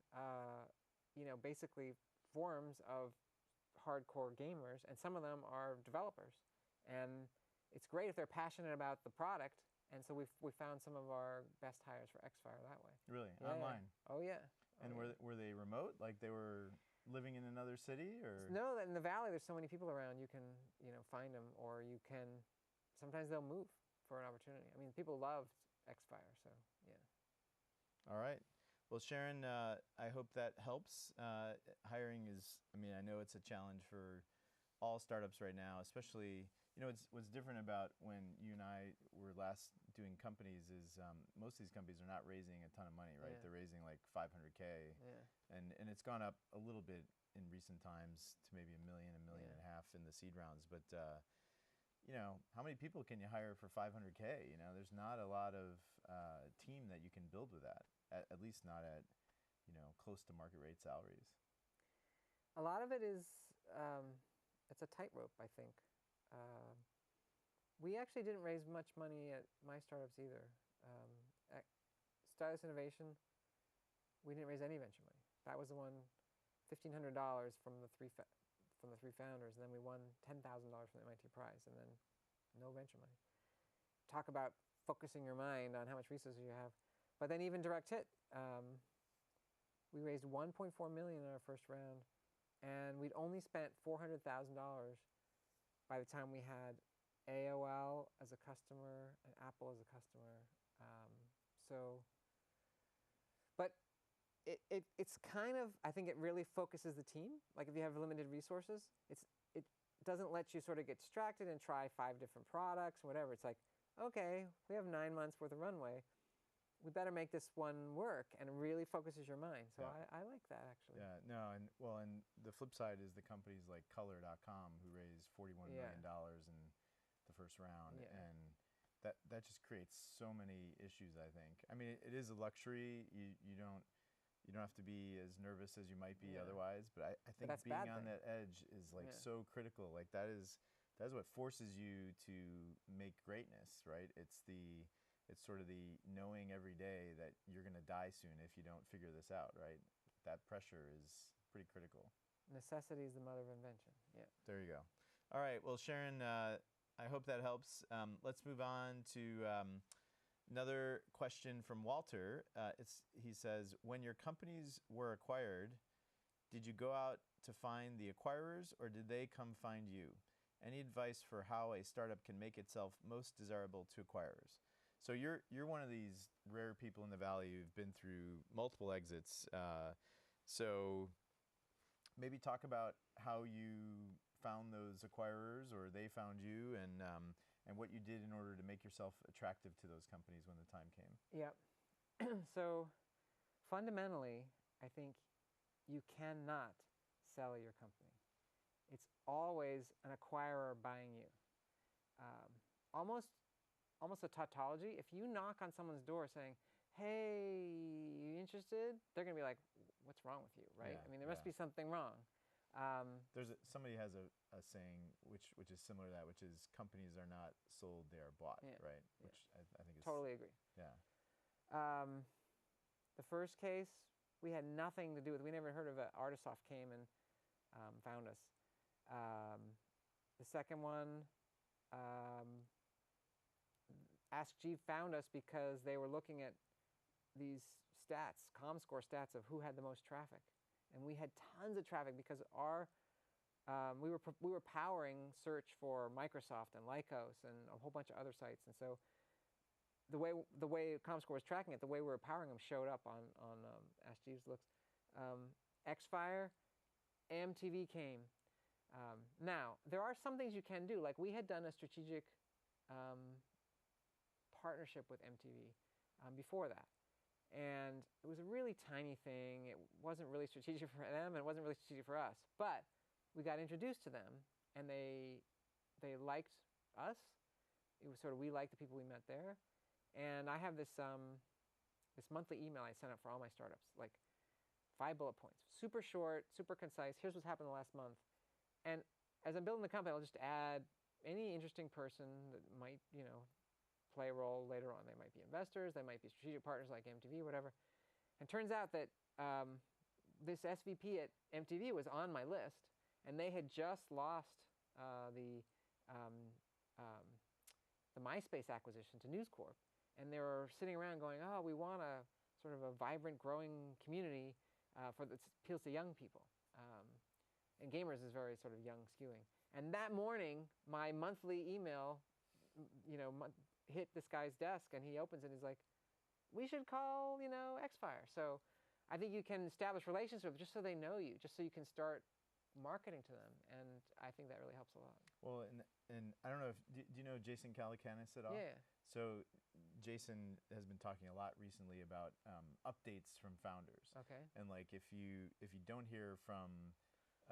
basically forums of hardcore gamers, and some of them are developers. And it's great if they're passionate about the product. And so we found some of our best hires for Xfire that way. Really? Yeah, online? Yeah. Oh, yeah. And were they remote? They were living in another city, or? No, in the valley there's so many people around. You can find them, or you can. Sometimes they'll move for an opportunity. I mean, people loved Xfire, so yeah. All right. Well, Sharon, I hope that helps. Hiring is. I know it's a challenge for all startups right now, especially. What's different about when you and I were last doing companies is most of these companies are not raising a ton of money, right? Yeah. They're raising $500K, and it's gone up a little bit in recent times to maybe $1 million, $1.5 million in the seed rounds. But how many people can you hire for $500K? There's not a lot of team that you can build with that. At least not at close to market rate salaries. A lot of it is it's a tightrope, I think. We actually didn't raise much money at my startups either. At Stylus Innovation, we didn't raise any venture money. That was the one, $1,500 from the three founders, and then we won $10,000 from the MIT prize, and then no venture money. Talk about focusing your mind on how much resources you have. But then even direct hit, we raised $1.4 million in our first round, and we'd only spent $400,000 by the time we had AOL as a customer and Apple as a customer. But it's kind of, I think it really focuses the team. Like if you have limited resources, it doesn't let you sort of get distracted and try 5 different products, whatever. It's like, okay, we have 9 months worth of runway. We better make this one work, and it really focuses your mind. So yeah. I like that, actually. Yeah, no, and the flip side is the companies like Color.com who raised $41 million in the first round, and that just creates so many issues, I think. I mean, it is a luxury. You don't have to be as nervous as you might be otherwise, but I think being on that edge is like so critical. Like that is what forces you to make greatness, right? It's sort of the knowing every day that you're going to die soon if you don't figure this out, right? That pressure is pretty critical. Necessity is the mother of invention. Yeah. There you go. All right. Well, Sharon, I hope that helps. Let's move on to another question from Walter. He says, when your companies were acquired, did you go out to find the acquirers, or did they come find you? Any advice for how a startup can make itself most desirable to acquirers? So you're one of these rare people in the Valley who've been through multiple exits. So maybe talk about how you found those acquirers, or they found you, and what you did in order to make yourself attractive to those companies when the time came. Yeah. So fundamentally, I think you cannot sell your company. It's always an acquirer buying you. Almost a tautology. If you knock on someone's door saying, hey, you interested? They're going to be like, what's wrong with you, right? Yeah, I mean, there must be something wrong. Somebody has a saying which is similar to that, which is companies are not sold, they are bought, right? Which I think is... Totally agree. Yeah. The first case, we had nothing to do with. We never heard of it. Artisoft came and found us. The second one... Ask Jeeves found us because they were looking at these stats, ComScore stats of who had the most traffic, and we had tons of traffic because we were powering search for Microsoft and Lycos and a whole bunch of other sites, and so the way ComScore was tracking it, the way we were powering them showed up on Ask Jeeves looks. Xfire, MTV came. Now there are some things you can do. Like we had done a strategic partnership with MTV before that, and it was a really tiny thing. It wasn't really strategic for them, and it wasn't really strategic for us, but we got introduced to them, and they liked us. It was sort of, we liked the people we met there, and I have this monthly email I sent out for all my startups, like 5 bullet points, super short, super concise. Here's what's happened the last month, and as I'm building the company, I'll just add any interesting person that might, play a role later on. They might be investors, they might be strategic partners like MTV, whatever. And turns out that this SVP at MTV was on my list, and they had just lost the MySpace acquisition to News Corp, and they were sitting around going, "Oh, we want a sort of a vibrant, growing community that appeals to young people." And gamers is very sort of young skewing. And that morning, my monthly email, hit this guy's desk, and he opens it and he's like, we should call, Xfire. So I think you can establish relationships with them just so they know you, just so you can start marketing to them. And I think that really helps a lot. Well, and I don't know do you know Jason Calacanis at all? Yeah. So Jason has been talking a lot recently about updates from founders. Okay. And like if you don't hear from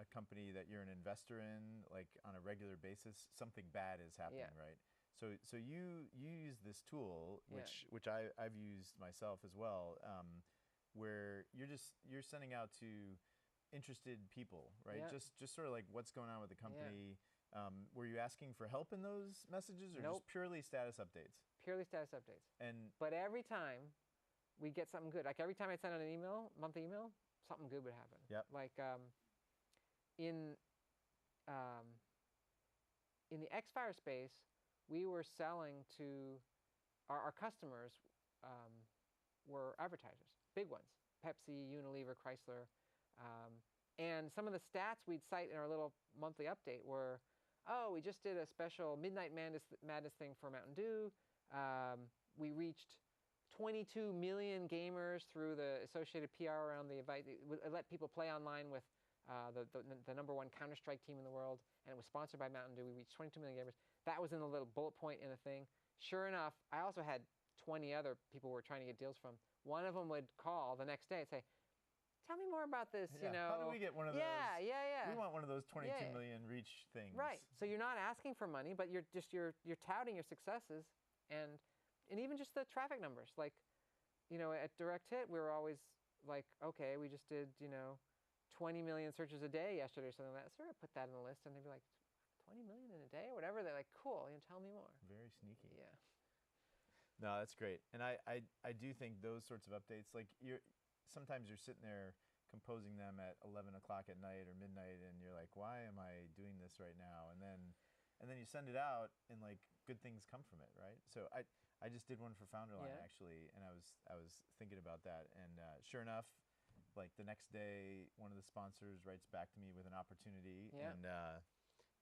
a company that you're an investor in, like on a regular basis, something bad is happening, right? So you use this tool, which I've used myself as well, where you're sending out to interested people, right? Yeah. Just sort of like what's going on with the company. Were you asking for help in those messages, or Nope. just purely status updates? Purely status updates. And But every time we get something good, like every time I send out an email, monthly email, something good would happen. Yep. Like in the Xfire space, we were selling to our customers were advertisers, big ones, Pepsi, Unilever, Chrysler. And some of the stats we'd cite in our little monthly update were, oh, we just did a special Midnight Madness thing for Mountain Dew. We reached 22 million gamers through the associated PR around the event. It let people play online with the number one Counter-Strike team in the world, and it was sponsored by Mountain Dew. We reached 22 million gamers. That was in a little bullet point in a thing. Sure enough, I also had 20 other people we were trying to get deals from. One of them would call the next day and say, tell me more about this, yeah, how do we get one of those? Yeah. We want one of those 22 million reach things. Right. So you're not asking for money, but you're touting your successes and even just the traffic numbers. Like, at Direct Hit, we were always like, okay, we just did, 20 million searches a day yesterday or something like that. So I put that in the list, and they'd be like, 20 million in a day or whatever. They're like, cool, tell me more. Very sneaky. Yeah. No, that's great. And I do think those sorts of updates, like sometimes you're sitting there composing them at 11 o'clock at night or midnight, and you're like, why am I doing this right now? And then you send it out, and like good things come from it, right? So I just did one for FounderLine actually, and I was thinking about that, and sure enough, like the next day, one of the sponsors writes back to me with an opportunity, and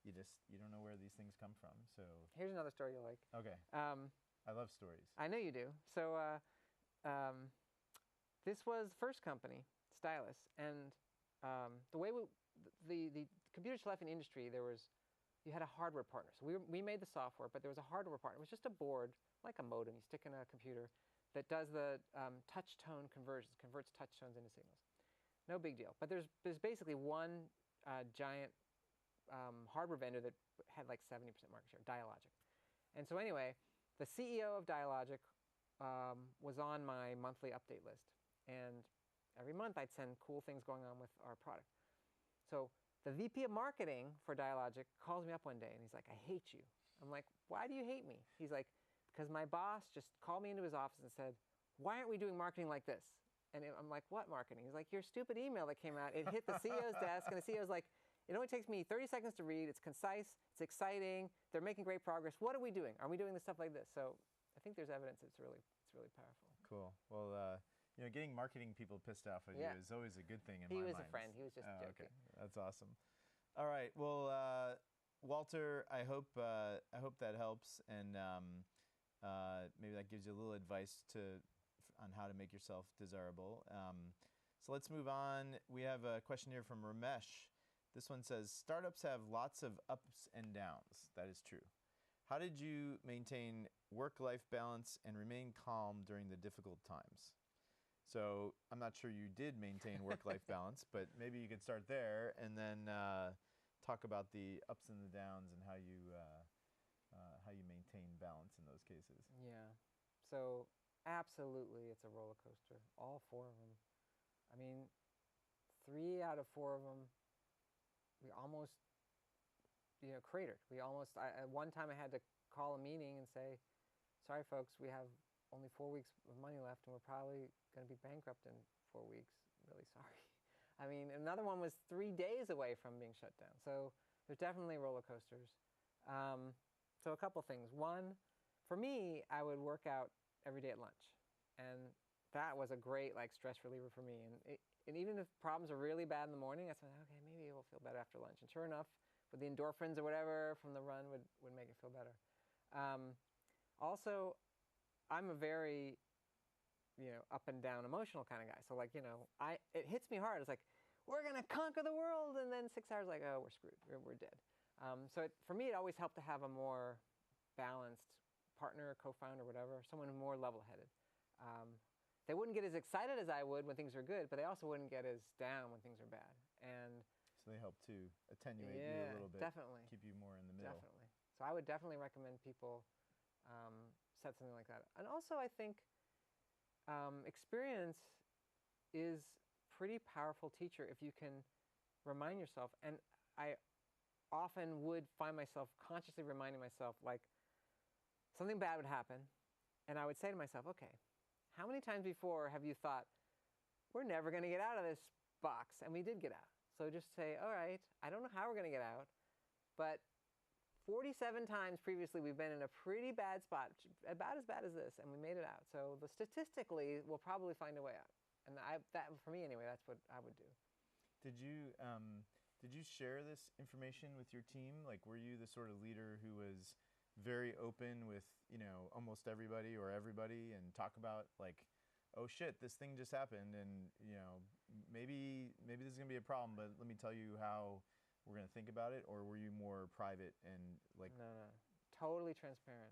you don't know where these things come from. So here's another story you'll like. Okay. I love stories. I know you do. So this was the first company, Stylus, and the way the computer telephony industry, you had a hardware partner. So we made the software, but there was a hardware partner. It was just a board, like a modem you stick in a computer, that does the touch tone conversions, converts touch tones into signals. No big deal. But there's basically one giant hardware vendor that had like 70% market share, Dialogic. And so anyway, the CEO of Dialogic was on my monthly update list. And every month I'd send cool things going on with our product. So the VP of marketing for Dialogic calls me up one day and he's like, I hate you. I'm like, why do you hate me? He's like, because my boss just called me into his office and said, why aren't we doing marketing like this? And I'm like, what marketing? He's like, your stupid email that came out. It hit the CEO's desk, and the CEO's like, it only takes me 30 seconds to read. It's concise. It's exciting. They're making great progress. What are we doing? Are we doing this stuff like this? So I think there's evidence it's really powerful. Cool. Well, getting marketing people pissed off at you is always a good thing in my mind. He was a friend. He was just joking. Okay. That's awesome. All right. Well, Walter, I hope that helps, and maybe that gives you a little advice on how to make yourself desirable. So let's move on. We have a question here from Ramesh. This one says, startups have lots of ups and downs. That is true. How did you maintain work-life balance and remain calm during the difficult times? So I'm not sure you did maintain work-life balance, but maybe you could start there and then talk about the ups and the downs and how you maintain balance in those cases. Yeah. So absolutely, it's a roller coaster. All four of them. I mean, 3 out of 4 of them, we almost, cratered. One time I had to call a meeting and say, sorry folks, we have only 4 weeks of money left and we're probably going to be bankrupt in 4 weeks. Really sorry. I mean, another one was 3 days away from being shut down. So there's definitely roller coasters. So a couple things. One, for me, I would work out every day at lunch. And that was a great stress reliever for me. And even if problems are really bad in the morning, I said, okay, maybe it will feel better after lunch. And sure enough, with the endorphins or whatever from the run would make it feel better. Also, I'm a very, up and down emotional kind of guy. So it hits me hard. It's like, we're going to conquer the world. And then 6 hours, oh, we're screwed. We're dead. So for me, it always helped to have a more balanced partner, co-founder, whatever, someone more level-headed. They wouldn't get as excited as I would when things are good, but they also wouldn't get as down when things are bad. And so they help to attenuate you a little bit. Definitely. Keep you more in the middle. Definitely. So I would definitely recommend people set something like that. And also, I think experience is pretty powerful teacher if you can remind yourself, and I often would find myself consciously reminding myself, like, something bad would happen, and I would say to myself, okay, how many times before have you thought, we're never going to get out of this box? And we did get out. So just say, all right, I don't know how we're going to get out, but 47 times previously we've been in a pretty bad spot, about as bad as this, and we made it out. So statistically, we'll probably find a way out. And that, for me anyway, that's what I would do. Did you share this information with your team? Like, were you the sort of leader who was very open with, almost everybody or everybody, and talk about, like, oh shit, this thing just happened, and maybe this is gonna be a problem, but let me tell you how we're gonna think about it? Or were you more private and like? No, totally transparent.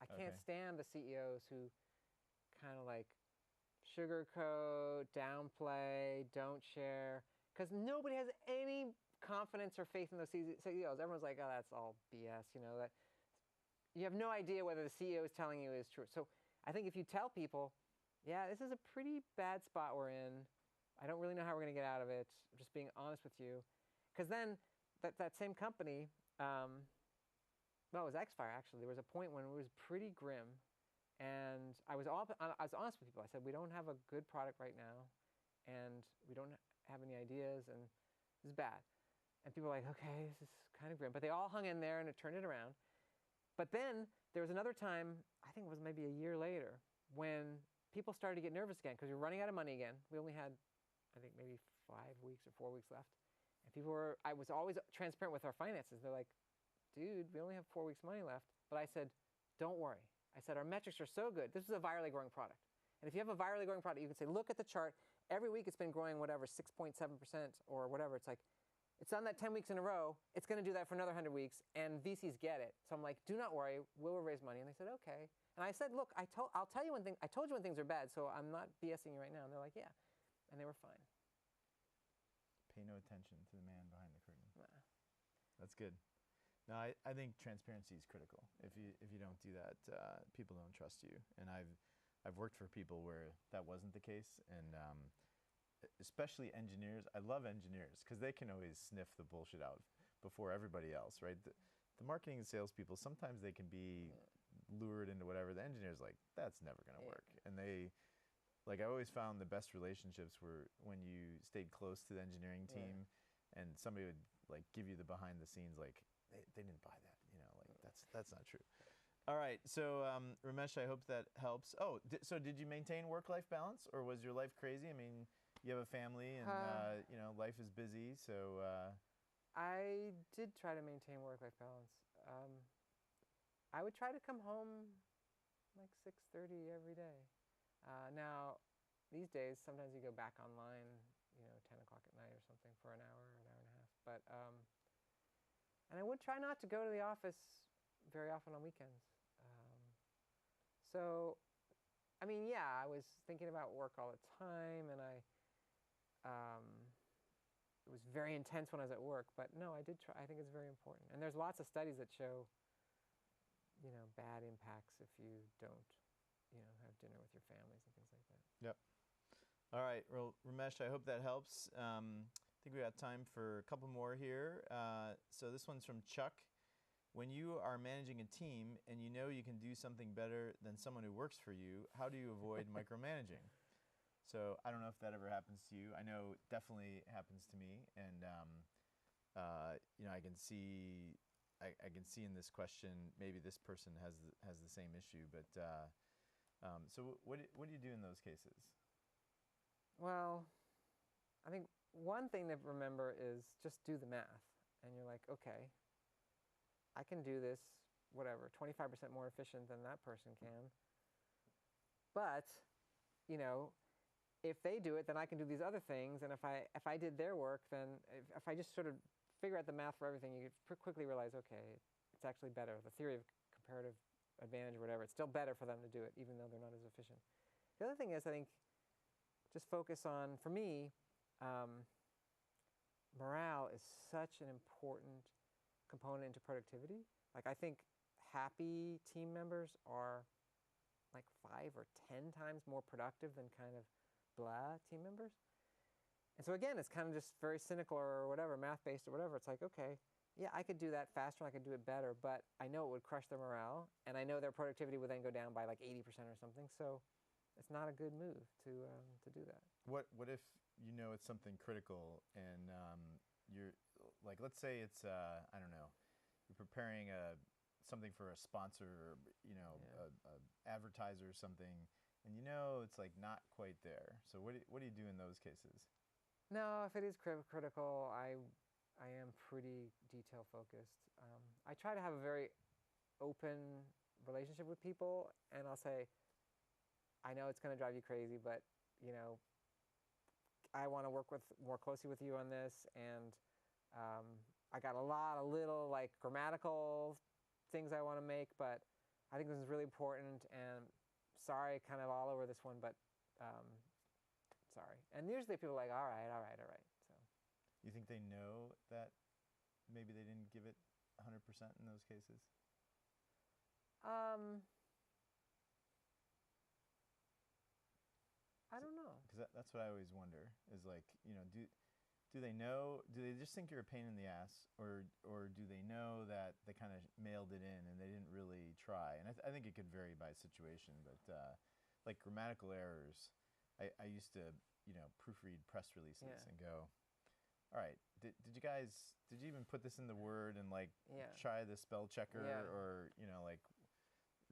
I can't stand the CEOs who kind of like sugarcoat, downplay, don't share, because nobody has any confidence or faith in those CEOs. Everyone's like, oh, that's all BS. That you have no idea whether the CEO is telling you is true. So I think if you tell people, yeah, this is a pretty bad spot we're in, I don't really know how we're going to get out of it, I'm just being honest with you. Because then that same company, well, it was Xfire actually, there was a point when it was pretty grim, and I was honest with people. I said, we don't have a good product right now, and we don't have any ideas, and this is bad. And people were like, okay, this is kind of grim. But they all hung in there, and it turned it around. But then there was another time, I think it was maybe a year later, when people started to get nervous again because we were running out of money again. We only had, I think, maybe 5 weeks or 4 weeks left. And I was always transparent with our finances. They're like, dude, we only have 4 weeks money left. But I said, don't worry. I said, our metrics are so good. This is a virally growing product. And if you have a virally growing product, you can say, look at the chart. Every week it's been growing whatever, 6.7% or whatever. It's like, it's done that 10 weeks in a row. It's going to do that for another 100 weeks. And VCs get it. So I'm like, do not worry. We'll raise money. And they said, okay. And I said, look, I'll tell you I told you when things are bad, so I'm not BSing you right now. And they're like, yeah. And they were fine. Pay no attention to the man behind the curtain. Nah. That's good. No, I think transparency is critical. If you don't do that, people don't trust you. And I've worked for people where that wasn't the case, and especially engineers. I love engineers because they can always sniff the bullshit out before everybody else, right? The marketing and salespeople, sometimes they can be lured into whatever. The engineer's like, that's never going to work. And I always found the best relationships were when you stayed close to the engineering team, and somebody would like give you the behind the scenes, like they didn't buy that, that's not true. All right, so Ramesh, I hope that helps. Oh, so did you maintain work-life balance, or was your life crazy? I mean, you have a family, and life is busy, so. I did try to maintain work-life balance. I would try to come home like 6:30 every day. Now, these days, sometimes you go back online, 10 o'clock at night or something for an hour and a half. But, and I would try not to go to the office very often on weekends. So, I mean, yeah, I was thinking about work all the time, and it was very intense when I was at work. But no, I did try. I think it's very important. And there's lots of studies that show, bad impacts if you don't, have dinner with your families and things like that. Yep. All right. Well, Ramesh, I hope that helps. I think we got time for a couple more here. So this one's from Chuck. When you are managing a team and you know you can do something better than someone who works for you, how do you avoid micromanaging? So I don't know if that ever happens to you. I know it definitely happens to me, and I can see in this question maybe this person has the same issue. But so what do you do in those cases? Well, I think one thing to remember is just do the math, and you're like, okay, I can do this, whatever, 25% more efficient than that person can. But, if they do it, then I can do these other things. And if I did their work, then if I just sort of figure out the math for everything, you quickly realize, okay, it's actually better. The theory of comparative advantage or whatever, it's still better for them to do it, even though they're not as efficient. The other thing is, I think, just focus on, for me, morale is such an important component into productivity. Like, I think happy team members are like 5 or 10 times more productive than kind of blah team members. And so again, it's kind of just very cynical or whatever, math-based or whatever. It's like, okay, yeah, I could do that faster, I could do it better, but I know it would crush their morale, and I know their productivity would then go down by like 80% or something. So it's not a good move to do that. What if you know it's something critical and you're like, let's say it's I don't know, you're preparing something for a sponsor or a advertiser or something, and you know it's like not quite there. So what do you do in those cases? No, if it is critical, I am pretty detail focused. I try to have a very open relationship with people, and I'll say, I know it's going to drive you crazy, but I want to work more closely with you on this, and I got a lot of little like grammatical things I want to make, but I think this is really important, and sorry, kind of all over this one, but sorry. And usually people are like, all right. So. You think they know that maybe they didn't give it 100% in those cases? I don't know. Because that's what I always wonder is like, do they know? Do they just think you're a pain in the ass, or do they know that they kind of mailed it in and they didn't really try? And I think it could vary by situation, but like grammatical errors, I used to proofread press releases and go, all right, did you even put this in the Word and like try the spell checker or like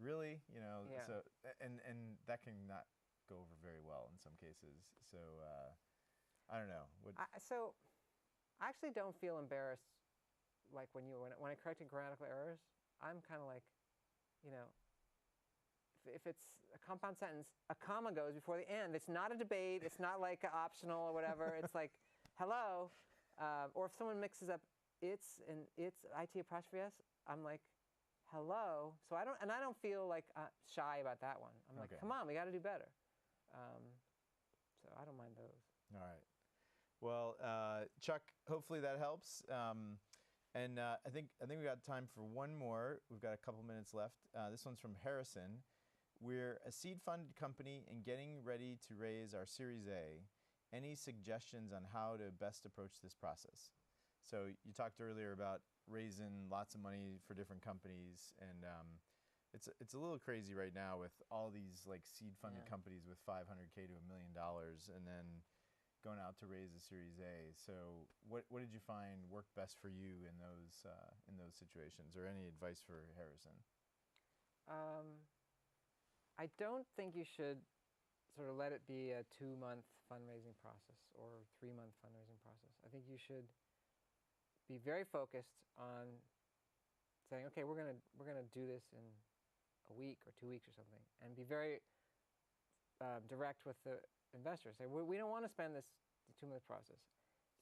really so and that can not go over very well in some cases. So I don't know. So I actually don't feel embarrassed like when I corrected grammatical errors. I'm kind of like, if it's a compound sentence, a comma goes before the end. It's not a debate. It's not like optional or whatever. It's like, hello. Or if someone mixes up it's and it's IT apostrophe S, I'm like, hello. So I don't feel like shy about that one. I'm like, come on, we got to do better. So I don't mind those. All right. Well, Chuck, hopefully that helps. And I think we got time for one more. We've got a couple minutes left. This one's from Harrison. We're a seed-funded company and getting ready to raise our Series A. Any suggestions on how to best approach this process? So you talked earlier about raising lots of money for different companies, and it's a little crazy right now with all these like seed-funded companies with $500K to $1 million, and then going out to raise a Series A. So what did you find worked best for you in those situations, or any advice for Harrison? I don't think you should sort of let it be a 2-month fundraising process or 3-month fundraising process. I think you should be very focused on saying, okay, we're gonna do this in a week or 2 weeks or something, and be very direct with the investors. Say, we don't want to spend this 2-month process,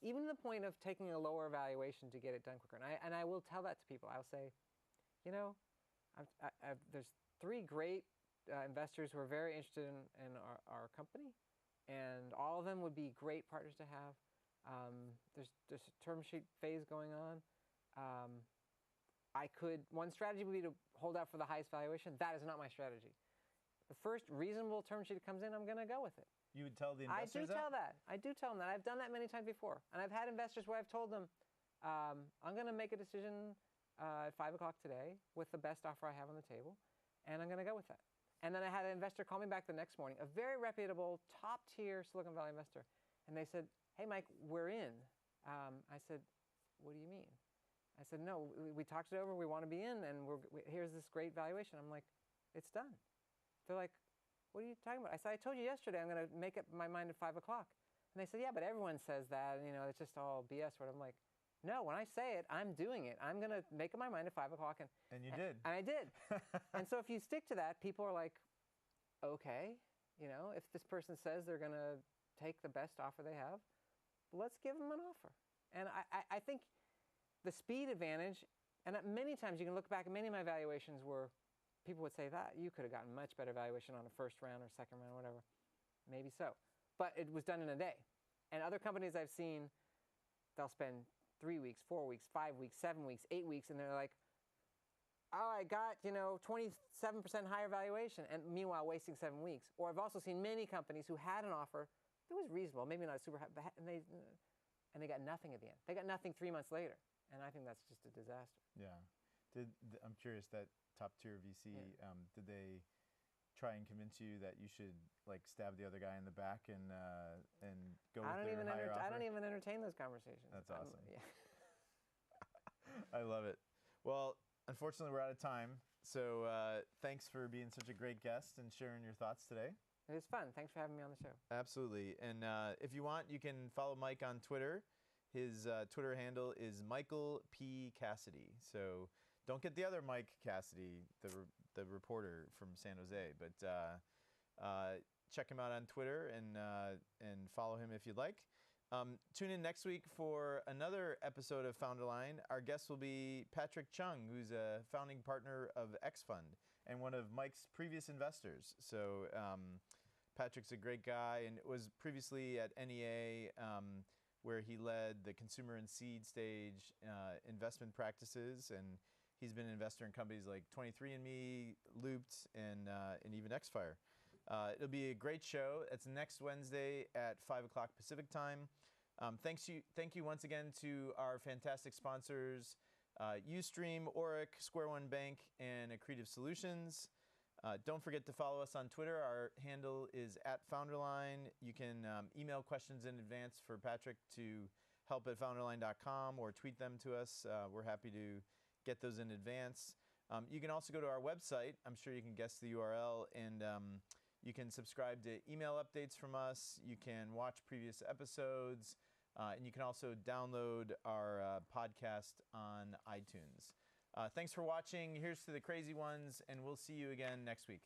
even to the point of taking a lower valuation to get it done quicker. And I will tell that to people. I'll say, there's 3 great investors who are very interested in our company, and all of them would be great partners to have. There's a term sheet phase going on. One strategy would be to hold out for the highest valuation. That is not my strategy. The first reasonable term sheet that comes in, I'm going to go with it. You would tell the investors that? I do tell them that. I've done that many times before. And I've had investors where I've told them, I'm going to make a decision at 5 o'clock today with the best offer I have on the table, and I'm going to go with that. And then I had an investor call me back the next morning, a very reputable, top-tier Silicon Valley investor. And they said, hey, Mike, we're in. I said, what do you mean? I said, no, we talked it over. We want to be in, and here's this great valuation. I'm like, it's done. They're like, what are you talking about? I said, I told you yesterday I'm going to make up my mind at 5 o'clock. And they said, yeah, but everyone says that. It's just all BS. I'm like, no, when I say it, I'm doing it. I'm going to make up my mind at 5 o'clock. And you did. And I did. And so if you stick to that, people are like, okay, if this person says they're going to take the best offer they have, let's give them an offer. And I think the speed advantage, and many times you can look back at many of my valuations where people would say that you could have gotten much better valuation on a first round or second round or whatever. Maybe so. But it was done in a day. And other companies I've seen, they'll spend 3 weeks, 4 weeks, 5 weeks, 7 weeks, 8 weeks, and they're like, oh, I got, 27% higher valuation, and meanwhile wasting 7 weeks. Or I've also seen many companies who had an offer it was reasonable, maybe not super high, and they got nothing at the end. They got nothing 3 months later, and I think that's just a disaster. Yeah. I'm curious, that top tier VC, did they try and convince you that you should like stab the other guy in the back and go with their higher offer? I don't even entertain those conversations. That's awesome. Yeah. I love it. Well, unfortunately, we're out of time. So thanks for being such a great guest and sharing your thoughts today. It was fun. Thanks for having me on the show. Absolutely. And if you want, you can follow Mike on Twitter. His Twitter handle is Michael P. Cassidy. So don't get the other Mike Cassidy, the reporter from San Jose. But check him out on Twitter and follow him if you'd like. Tune in next week for another episode of FounderLine. Our guest will be Patrick Chung, who's a founding partner of X Fund and one of Mike's previous investors. So Patrick's a great guy and was previously at NEA, where he led the consumer and seed stage investment practices, and he's been an investor in companies like 23andMe, Looped, and even Xfire. It'll be a great show. It's next Wednesday at 5 o'clock Pacific time. Thank you once again to our fantastic sponsors, Ustream, Oric, Square One Bank, and Accretive Solutions. Don't forget to follow us on Twitter. Our handle is @FounderLine. You can email questions in advance for Patrick to help@founderline.com or tweet them to us. We're happy to get those in advance. You can also go to our website. I'm sure you can guess the URL, and you can subscribe to email updates from us. You can watch previous episodes, and you can also download our podcast on iTunes. Thanks for watching. Here's to the crazy ones, and we'll see you again next week.